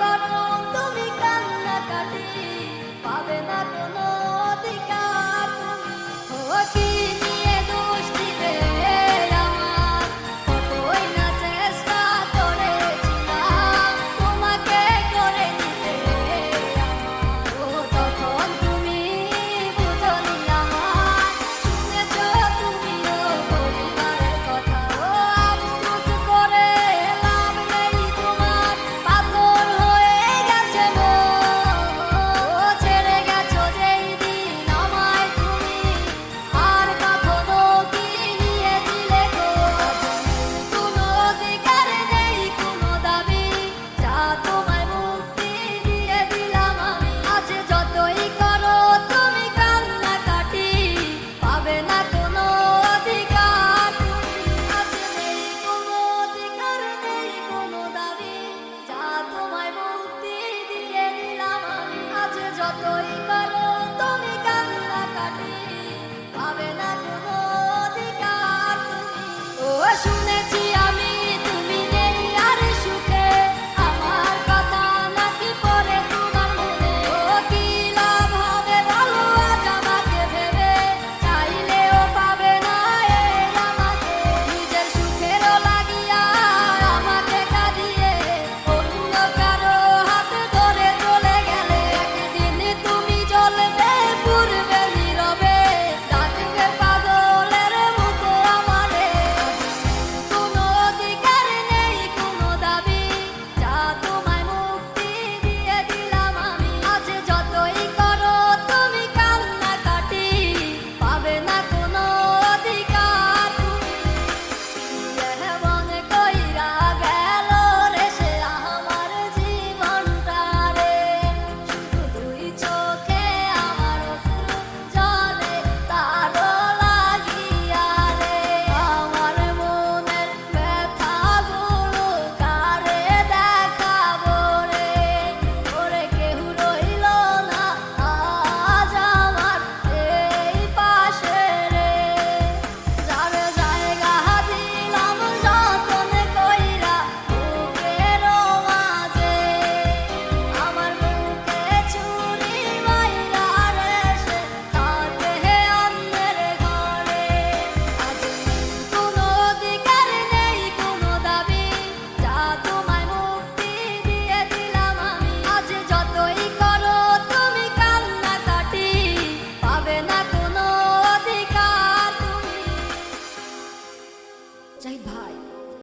করো তুমি কান্নাকাটি, পাবে না কোনো অধিকার তুমি। ও কি নিয়ে দোষ দিবে আমার, কতই না চেষ্টা করেছিলাম তোমাকে করে নিতে আমার। ও তখন তুমি বুঝনি আমার, শুনেছ তুমিও পরিবারের কথা। ও আফসোস করে লাভ নেই তোমার, পাথর হয়ে গেছে মন। ও ছেড়ে গেছো যেই দিন আমায় তুমি, আর কখনো কি নিয়ে দিলে গো। কোনো অধিকার নেই কোনো দাবি, যা তোমায় মুক্তি দিয়ে দিলাম আমি। আজ যতই করো তুমি কান্নাকাটি, পাবে না কোনো অধিকার তুমি। আজ নেই কোনো অধিকার নেই কোনো দাবি, যা তোমায় মুক্তি দিয়ে দিলাম আমি। আজ যতই করো